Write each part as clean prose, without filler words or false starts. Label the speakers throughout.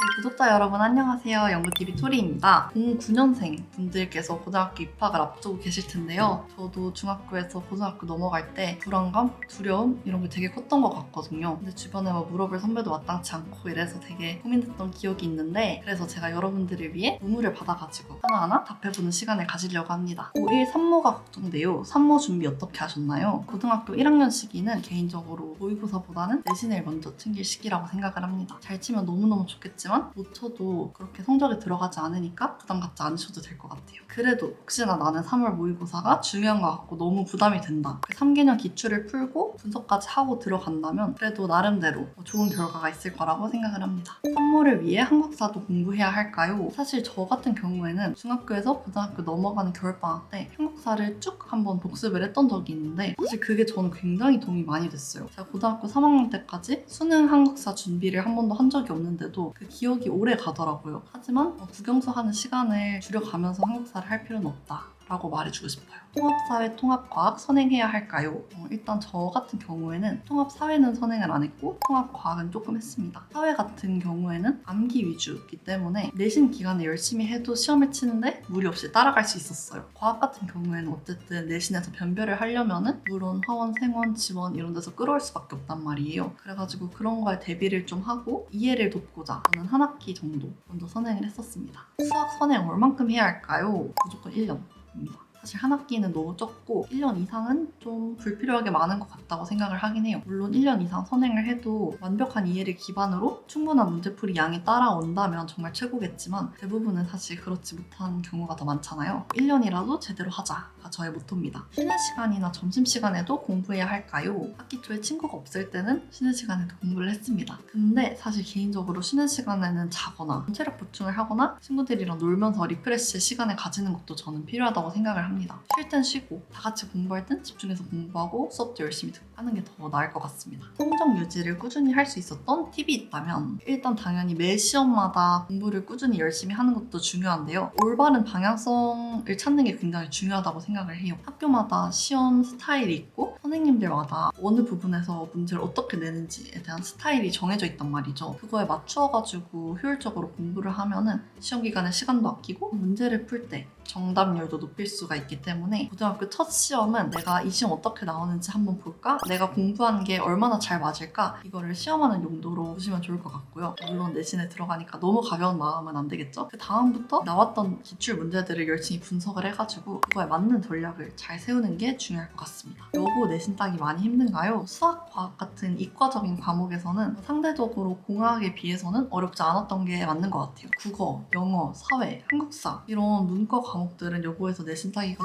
Speaker 1: 네, 구독자 여러분 안녕하세요. 연구TV 토리입니다. 09년생 분들께서 고등학교 입학을 앞두고 계실 텐데요. 저도 중학교에서 고등학교 넘어갈 때 불안감, 두려움 이런 게 되게 컸던 것 같거든요. 근데 주변에 물어볼 선배도 마땅치 않고 이래서 되게 고민됐던 기억이 있는데, 그래서 제가 여러분들을 위해 문의를 받아가지고 하나하나 답해보는 시간을 가지려고 합니다. 고1 산모가 걱정돼요. 산모 준비 어떻게 하셨나요? 고등학교 1학년 시기는 개인적으로 모의고사보다는 내신을 먼저 챙길 시기라고 생각을 합니다. 잘 치면 너무너무 좋겠지만 못 쳐도 그렇게 성적에 들어가지 않으니까 부담 갖지 않으셔도 될 것 같아요. 그래도 혹시나 나는 3월 모의고사가 중요한 것 같고 너무 부담이 된다. 3개년 기출을 풀고 분석까지 하고 들어간다면 그래도 나름대로 좋은 결과가 있을 거라고 생각을 합니다. 산모를 위해 한국사도 공부해야 할까요? 사실 저 같은 경우에는 중학교에서 고등학교 넘어가는 겨울방학 때 한국사를 쭉 한번 복습을 했던 적이 있는데, 사실 그게 저는 굉장히 도움이 많이 됐어요. 제가 고등학교 3학년 때까지 수능 한국사 준비를 한 번도 한 적이 없는데도 그 기억이 오래 가더라고요. 하지만 국영수 하는 시간을 줄여가면서 한국사를 할 필요는 없다 라고 말해주고 싶어요. 통합사회, 통합과학 선행해야 할까요? 일단 저 같은 경우에는 통합사회는 선행을 안 했고 통합과학은 조금 했습니다. 사회 같은 경우에는 암기 위주이기 때문에 내신 기간에 열심히 해도 시험을 치는데 무리 없이 따라갈 수 있었어요. 과학 같은 경우에는 어쨌든 내신에서 변별을 하려면은 물론 화원, 생원, 지원 이런 데서 끌어올 수밖에 없단 말이에요. 그래가지고 그런 거에 대비를 좀 하고 이해를 돕고자 저는 한 학기 정도 먼저 선행을 했었습니다. 수학 선행 얼만큼 해야 할까요? 무조건 1년입니다. 사실 한 학기는 너무 적고 1년 이상은 좀 불필요하게 많은 것 같다고 생각을 하긴 해요. 물론 1년 이상 선행을 해도 완벽한 이해를 기반으로 충분한 문제풀이 양이 따라온다면 정말 최고겠지만 대부분은 사실 그렇지 못한 경우가 더 많잖아요. 1년이라도 제대로 하자가 저의 모토입니다. 쉬는 시간이나 점심시간에도 공부해야 할까요? 학기 초에 친구가 없을 때는 쉬는 시간에도 공부를 했습니다. 근데 사실 개인적으로 쉬는 시간에는 자거나 체력 보충을 하거나 친구들이랑 놀면서 리프레시 시간을 가지는 것도 저는 필요하다고 생각을 합니다. 쉴 땐 쉬고 다 같이 공부할 땐 집중해서 공부하고 수업도 열심히 듣고 하는 게 더 나을 것 같습니다. 성적 유지를 꾸준히 할 수 있었던 팁이 있다면 일단 당연히 매 시험마다 공부를 꾸준히 열심히 하는 것도 중요한데요. 올바른 방향성을 찾는 게 굉장히 중요하다고 생각을 해요. 학교마다 시험 스타일이 있고 선생님들마다 어느 부분에서 문제를 어떻게 내는지에 대한 스타일이 정해져 있단 말이죠. 그거에 맞추어가지고 효율적으로 공부를 하면은 시험 기간에 시간도 아끼고 문제를 풀 때 정답률도 높일 수가 있기 때문에 고등학교 첫 시험은 내가 이 시험 어떻게 나오는지 한번 볼까? 내가 공부한 게 얼마나 잘 맞을까? 이거를 시험하는 용도로 보시면 좋을 것 같고요. 물론 내신에 들어가니까 너무 가벼운 마음은 안 되겠죠? 그 다음부터 나왔던 기출 문제들을 열심히 분석을 해가지고 그거에 맞는 전략을 잘 세우는 게 중요할 것 같습니다. 여고 내신 따기 많이 힘든가요? 수학, 과학 같은 이과적인 과목에서는 상대적으로 공학에 비해서는 어렵지 않았던 게 맞는 것 같아요. 국어, 영어, 사회, 한국사 이런 문과 과목들은 여고에서 내신 따기가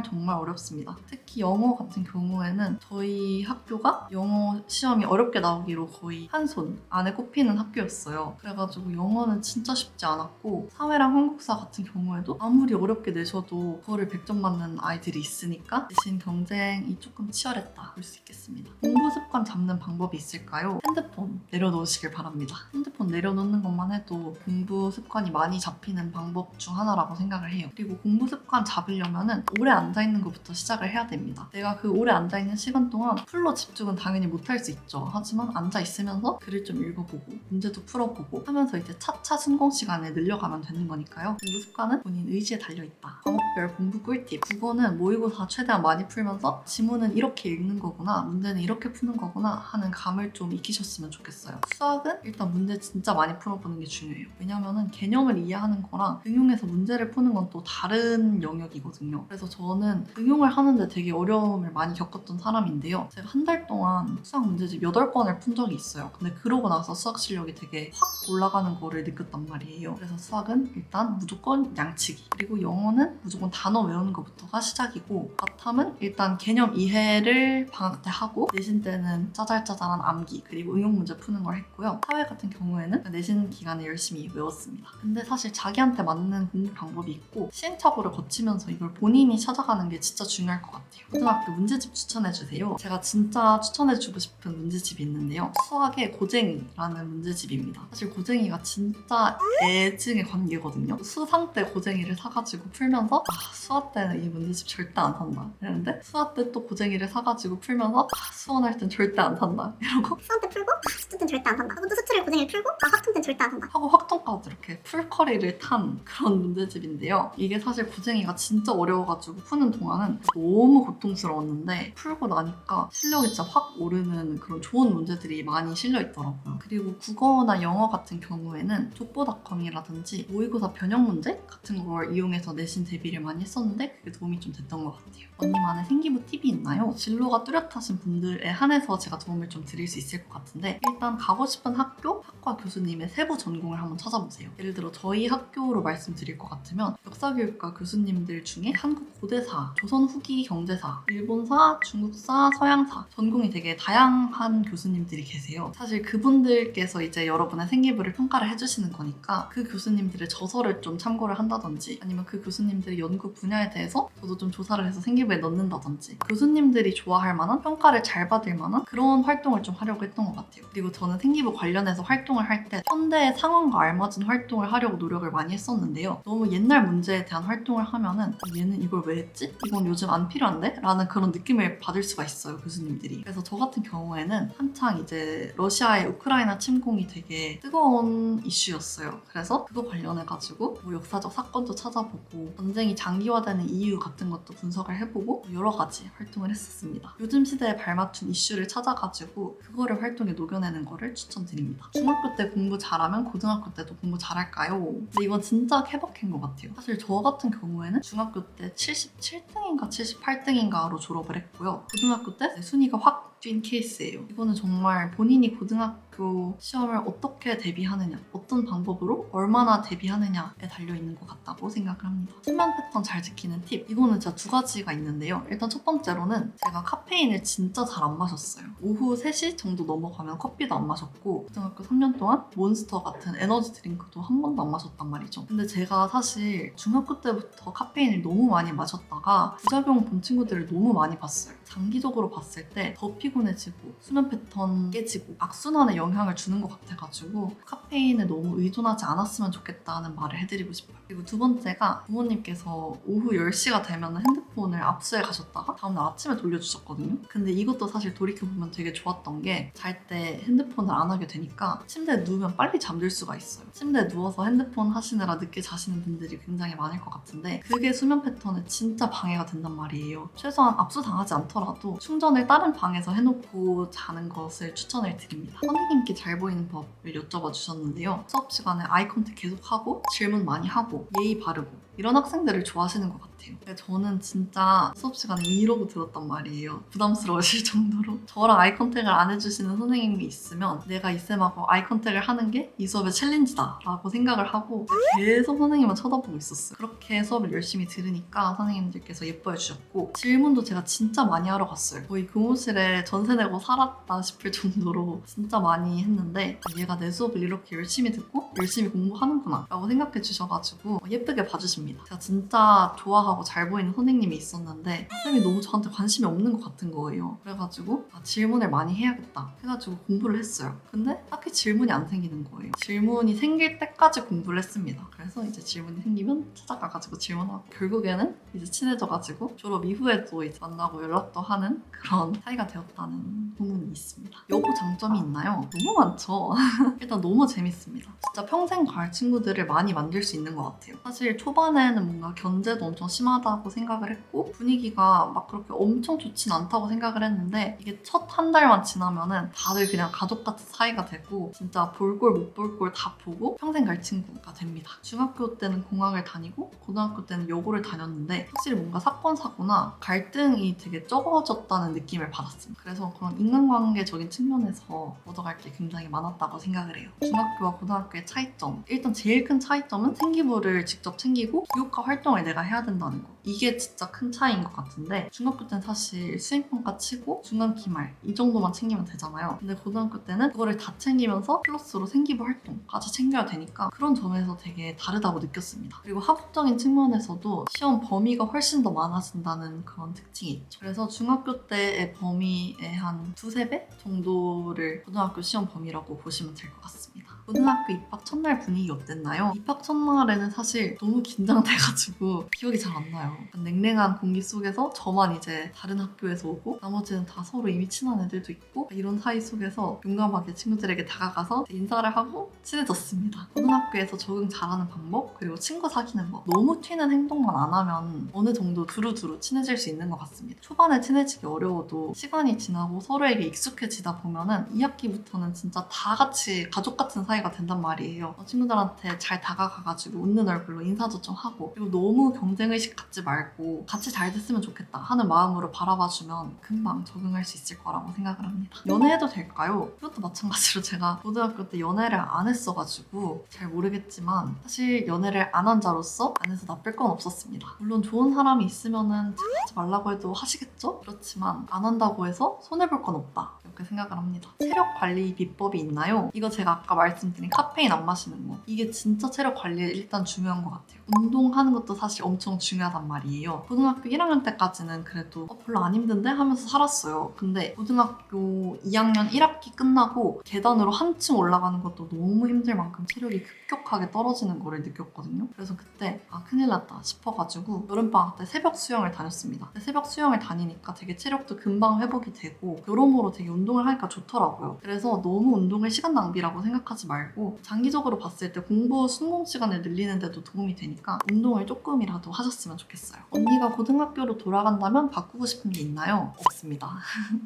Speaker 1: 정말 어렵습니다. 특히 영어 같은 경우에는 저희 학교가 영어 시험이 어렵게 나오기로 거의 한 손 안에 꼽히는 학교였어요. 그래가지고 영어는 진짜 쉽지 않았고 사회랑 한국사 같은 경우에도 아무리 어렵게 내셔도 그거를 100점 맞는 아이들이 있으니까 내신 경쟁이 조금 치열했다 볼 수 있겠습니다. 공부 습관 잡는 방법이 있을까요? 핸드폰 내려놓으시길 바랍니다. 핸드폰 내려놓는 것만 해도 공부 습관이 많이 잡히는 방법 중 하나라고 생각을 해요. 그리고 공부 습관 잡으려면은 오래 앉아있는 것부터 시작을 해야 됩니다. 내가 그 오래 앉아있는 시간 동안 풀로 집중은 당연히 못할 수 있죠. 하지만 앉아있으면서 글을 좀 읽어보고 문제도 풀어보고 하면서 이제 차차 순공 시간을 늘려가면 되는 거니까요. 공부 습관은 본인 의지에 달려있다. 과목별 공부 꿀팁. 국어는 모의고사 최대한 많이 풀면서 지문은 이렇게 읽는 거구나, 문제는 이렇게 푸는 거구나 하는 감을 좀 익히셨으면 좋겠어요. 수학은 일단 문제 진짜 많이 풀어보는 게 중요해요. 왜냐면은 개념을 이해하는 거랑 응용해서 문제를 푸는 건 또 다른 영역이거든요. 그래서 저는 응용을 하는데 되게 어려움을 많이 겪었던 사람인데요. 제가 한 달 동안 수학 문제집 8권을 푼 적이 있어요. 근데 그러고 나서 수학 실력이 되게 확 올라가는 거를 느꼈단 말이에요. 그래서 수학은 일단 무조건 양치기, 그리고 영어는 무조건 단어 외우는 것부터가 시작이고, 바텀은 일단 개념 이해를 방학 때 하고 내신 때는 짜잘짜잘한 암기 그리고 응용 문제 푸는 걸 했고요. 사회 같은 경우에는 내신 기간에 열심히 외웠습니다. 근데 사실 자기한테 맞는 공부 방법이 있고 시행착오를 거치면서 이걸 본인이 찾아가는 게 진짜 중요할 것 같아요. 고등학교 문제집 추천해주세요. 제가 진짜 추천해주고 싶은 문제집이 있는데요. 수학의 고쟁이라는 문제집입니다. 사실 고쟁이가 진짜 애증의 관계거든요. 수상 때 고쟁이를 사가지고 풀면서 수학 때는 이 문제집 절대 안 산다 이랬는데, 수학 때 또 고쟁이를 사가지고 풀면서 수원할 땐 절대 안 산다 이러고,
Speaker 2: 수험 때 풀고 수능 땐 절대 안 산다. 그것도 수트를 고쟁이를 풀고 학통 때는 절대 안 한다.
Speaker 1: 하고 확정까지 이렇게 풀커리를 탄 그런 문제집인데요. 이게 사실 고쟁이가 진짜 어려워가지고 푸는 동안은 너무 고통스러웠는데 풀고 나니까 실력이 진짜 확 오르는 그런 좋은 문제들이 많이 실려 있더라고요. 그리고 국어나 영어 같은 경우에는 족보닷컴이라든지 모의고사 변형 문제 같은 걸 이용해서 내신 대비를 많이 했었는데 그게 도움이 좀 됐던 것 같아요. 언니만의 생기부 팁이 있나요? 진로가 뚜렷하신 분들에 한해서 제가 도움을 좀 드릴 수 있을 것 같은데 일단 가고 싶은 학교, 학과 교수님의 세부 전공을 한번 찾아보세요. 예를 들어 저희 학교로 말씀드릴 것 같으면 역사교육과 교수님들 중에 한국 고대사, 조선 후기 경제사, 일본사, 중국사, 서양사 전공이 되게 다양한 교수님들이 계세요. 사실 그분들께서 이제 여러분의 생기부를 평가를 해주시는 거니까 그 교수님들의 저서를 좀 참고를 한다든지 아니면 그 교수님들의 연구 분야에 대해서 저도 좀 조사를 해서 생기부에 넣는다든지 교수님들이 좋아할 만한 평가를 잘 받을 만한 그런 활동을 좀 하려고 했던 것 같아요. 그리고 저는 생기부 관련해서 활동을 할 때 현대의 상황과 알맞은 활동을 하려고 노력을 많이 했었는데요. 너무 옛날 문제에 대한 활동을 하면은 얘는 이걸 왜 했지? 이건 요즘 안 필요한데? 라는 그런 느낌을 받을 수가 있어요, 교수님들이. 그래서 저 같은 경우에는 한창 이제 러시아의 우크라이나 침공이 되게 뜨거운 이슈였어요. 그래서 그거 관련해가지고 뭐 역사적 사건도 찾아보고 전쟁이 장기화되는 이유 같은 것도 분석을 해보고 여러 가지 활동을 했었습니다. 요즘 시대에 발맞춘 이슈를 찾아가지고 그거를 활동에 녹여내는 거를 추천드립니다. 중학교 때 공부 잘하면 고등학교 때도 공부 잘할까요? 근데 이건 진짜 케바케인 것 같아요. 사실 저 같은 경우에는 중학교 때 77등인가 78등인가로 졸업을 했고요. 고등학교 때 순위가 확 뛴 케이스예요. 이거는 정말 본인이 고등학교 시험을 어떻게 대비하느냐, 어떤 방법으로 얼마나 대비하느냐에 달려있는 것 같다고 생각을 합니다. 수면 패턴 잘 지키는 팁, 이거는 진짜 두 가지가 있는데요. 일단 첫 번째로는 제가 카페인을 진짜 잘 안 마셨어요. 오후 3시 정도 넘어가면 커피도 안 마셨고 고등학교 3년 동안 몬스터 같은 에너지 드링크도 한 번도 안 마셨단 말이죠. 근데 제가 사실 중학교 때부터 카페인을 너무 많이 마셨다가 부작용 본 친구들을 너무 많이 봤어요. 장기적으로 봤을 때 더 피곤해지고 수면 패턴 깨지고 악순환에 영향을 주는 것 같아가지고 카페인에 너무 의존하지 않았으면 좋겠다는 말을 해드리고 싶어요. 그리고 두 번째가 부모님께서 오후 10시가 되면 핸드폰을 압수해 가셨다가 다음날 아침에 돌려주셨거든요. 근데 이것도 사실 돌이켜보면 되게 좋았던 게 잘 때 핸드폰을 안 하게 되니까 침대에 누우면 빨리 잠들 수가 있어요. 침대에 누워서 핸드폰 하시느라 늦게 자시는 분들이 굉장히 많을 것 같은데 그게 수면 패턴에 진짜 방해가 된단 말이에요. 최소한 압수당하지 않더라도 충전을 다른 방에서 해놓고 자는 것을 추천을 드립니다. 선생님께 잘 보이는 법을 여쭤봐 주셨는데요. 수업 시간에 아이 컨택 계속하고 질문 많이 하고 예의 바르고 이런 학생들을 좋아하시는 것 같아요. 저는 진짜 수업 시간에 이러고 들었단 말이에요. 부담스러우실 정도로. 저랑 아이 컨택을 안 해주시는 선생님이 있으면 내가 이 쌤하고 아이 컨택을 하는 게 이 수업의 챌린지다 라고 생각을 하고 계속 선생님만 쳐다보고 있었어요. 그렇게 수업을 열심히 들으니까 선생님들께서 예뻐해 주셨고 질문도 제가 진짜 많이 하러 갔어요. 거의 교무실에 전세 내고 살았다 싶을 정도로 진짜 많이 했는데 얘가 내 수업을 이렇게 열심히 듣고 열심히 공부하는구나 라고 생각해 주셔가지고 예쁘게 봐주십니다. 제가 진짜 좋아하고 잘 보이는 선생님이 있었는데 쌤이 너무 저한테 관심이 없는 것 같은 거예요. 그래가지고 질문을 많이 해야겠다 해가지고 공부를 했어요. 근데 딱히 질문이 안 생기는 거예요. 질문이 생길 때까지 공부를 했습니다. 그래서 이제 질문이 생기면 찾아가가지고 질문하고 결국에는 이제 친해져가지고 졸업 이후에도 이제 만나고 연락도 하는 그런 사이가 되었다는 소문이 있습니다. 여고 장점이 있나요? 너무 많죠. 일단 너무 재밌습니다. 진짜 평생 갈 친구들을 많이 만들 수 있는 것 같아요. 사실 초반에는 뭔가 견제도 엄청 심하다고 생각을 했고 분위기가 막 그렇게 엄청 좋진 않다고 생각을 했는데 이게 첫 한 달만 지나면은 다들 그냥 가족 같은 사이가 되고 진짜 볼 꼴 못 볼 꼴 다 보고 평생 갈 친구가 됩니다. 중학교 때는 공학을 다니고 고등학교 때는 여고를 다녔는데 확실히 뭔가 사건 사고나 갈등이 되게 적어졌다는 느낌을 받았습니다. 그래서 그런 인간관계적인 측면에서 얻어갈 게 굉장히 많았다고 생각을 해요. 중학교와 고등학교의 차이점, 일단 제일 큰 차이점은 생기부를 직접 챙기고 교육과 활동을 내가 해야 된다는 거. 이게 진짜 큰 차이인 것 같은데 중학교 때는 사실 수행평가 치고 중간 기말 이 정도만 챙기면 되잖아요. 근데 고등학교 때는 그거를 다 챙기면서 플러스로 생기부 활동까지 챙겨야 되니까 그런 점에서 되게 다르다고 느꼈습니다. 그리고 학업적인 측면에서도 시험 범위가 훨씬 더 많아진다는 그런 특징이 있죠. 그래서 중학교 때의 범위의 한 두세 배 정도를 고등학교 시험 범위라고 보시면 될 것 같습니다. 고등학교 입학 첫날 분위기 어땠나요? 입학 첫날에는 사실 너무 긴장돼가지고 기억이 잘 안 나요. 냉랭한 공기 속에서 저만 이제 다른 학교에서 오고 나머지는 다 서로 이미 친한 애들도 있고 이런 사이 속에서 용감하게 친구들에게 다가가서 인사를 하고 친해졌습니다. 고등학교에서 적응 잘하는 방법 그리고 친구 사귀는 법 너무 튀는 행동만 안 하면 어느 정도 두루두루 친해질 수 있는 것 같습니다. 초반에 친해지기 어려워도 시간이 지나고 서로에게 익숙해지다 보면은 2학기부터는 진짜 다 같이 가족 같은 사이가 된단 말이에요. 친구들한테 잘 다가가가지고 웃는 얼굴로 인사도 좀 하고 그리고 너무 경쟁의식 갖지 말고 같이 잘 됐으면 좋겠다 하는 마음으로 바라봐주면 금방 적응할 수 있을 거라고 생각을 합니다. 연애해도 될까요? 이것도 마찬가지로 제가 고등학교 때 연애를 안 했어가지고 잘 모르겠지만 사실 연애를 안 한 자로서 안 해서 나쁠 건 없었습니다. 물론 좋은 사람이 있으면은 제가 하지 말라고 해도 하시겠죠? 그렇지만 안 한다고 해서 손해볼 건 없다. 이렇게 생각을 합니다. 체력 관리 비법이 있나요? 이거 제가 아까 말씀드린 카페인 안 마시는 거. 이게 진짜 체력 관리에 일단 중요한 것 같아요. 운동하는 것도 사실 엄청 중요하단 말이에요. 고등학교 1학년 때까지는 그래도 별로 안 힘든데 하면서 살았어요. 근데 고등학교 2학년 1학기 끝나고 계단으로 한층 올라가는 것도 너무 힘들 만큼 체력이 급격하게 떨어지는 거를 느꼈거든요. 그래서 그때 큰일 났다 싶어가지고 여름방학 때 새벽 수영을 다녔습니다. 새벽 수영을 다니니까 되게 체력도 금방 회복이 되고 여러모로 되게 운동을 하니까 좋더라고요. 그래서 너무 운동을 시간 낭비라고 생각하지 말고 장기적으로 봤을 때 공부 순공 시간을 늘리는 데도 도움이 되니까 운동을 조금이라도 하셨으면 좋겠어요. 언니가 고등학교로 돌아간다면 바꾸고 싶은 게 있나요? 없습니다.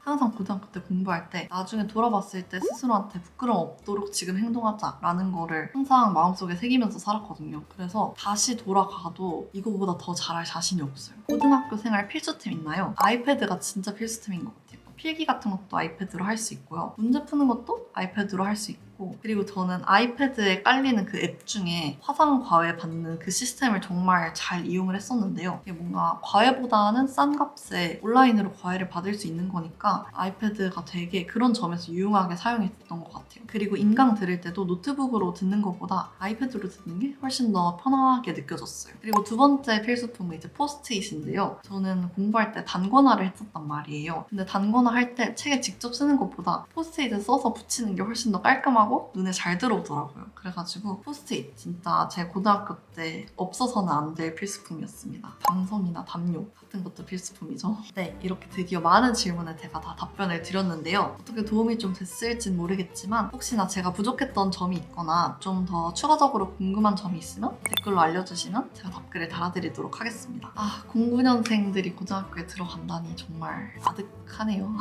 Speaker 1: 항상 고등학교 때 공부할 때 나중에 돌아봤을 때 스스로한테 부끄러움 없도록 지금 행동하자라는 거를 항상 마음속에 새기면서 살았거든요. 그래서 다시 돌아가도 이거보다 더 잘할 자신이 없어요. 고등학교 생활 필수템 있나요? 아이패드가 진짜 필수템인 것 같아요. 필기 같은 것도 아이패드로 할 수 있고요. 문제 푸는 것도 아이패드로 할 수 있고 그리고 저는 아이패드에 깔리는 그 앱 중에 화상 과외 받는 그 시스템을 정말 잘 이용을 했었는데요. 이게 뭔가 과외보다는 싼 값에 온라인으로 과외를 받을 수 있는 거니까 아이패드가 되게 그런 점에서 유용하게 사용했던 것 같아요. 그리고 인강 들을 때도 노트북으로 듣는 것보다 아이패드로 듣는 게 훨씬 더 편하게 느껴졌어요. 그리고 두 번째 필수품은 이제 포스트잇인데요. 저는 공부할 때 단권화를 했었단 말이에요. 근데 단권화 할 때 책에 직접 쓰는 것보다 포스트잇을 써서 붙이는 게 훨씬 더 깔끔하고 눈에 잘 들어오더라고요. 그래가지고 포스트잇 진짜 제 고등학교 때 없어서는 안 될 필수품이었습니다. 방송이나 담요 같은 것도 필수품이죠. 네, 이렇게 드디어 많은 질문에 제가 다 답변을 드렸는데요. 어떻게 도움이 좀 됐을진 모르겠지만 혹시나 제가 부족했던 점이 있거나 좀 더 추가적으로 궁금한 점이 있으면 댓글로 알려주시면 제가 답글을 달아드리도록 하겠습니다. 09년생들이 고등학교에 들어간다니 정말 아득하네요.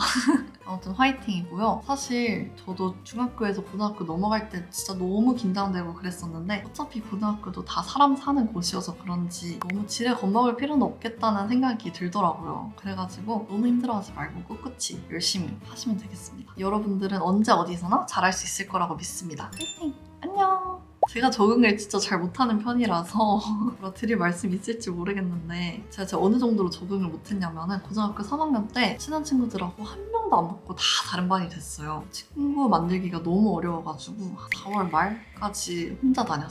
Speaker 1: 아무튼 화이팅이고요. 사실 저도 중학교에서 고등학교 넘어갈 때 진짜 너무 긴장되고 그랬었는데 어차피 고등학교도 다 사람 사는 곳이어서 그런지 너무 지레 겁먹을 필요는 없겠다는 생각이 들더라고요. 그래가지고 너무 힘들어하지 말고 꿋꿋이 열심히 하시면 되겠습니다. 여러분들은 언제 어디서나 잘할 수 있을 거라고 믿습니다. 화이팅! 안녕! 제가 적응을 진짜 잘 못하는 편이라서 드릴 말씀이 있을지 모르겠는데 제가 어느 정도로 적응을 못했냐면은 고등학교 3학년 때 친한 친구들하고 한 명도 안 붙고 다 다른 반이 됐어요. 친구 만들기가 너무 어려워가지고 4월 말까지 혼자 다녔어요.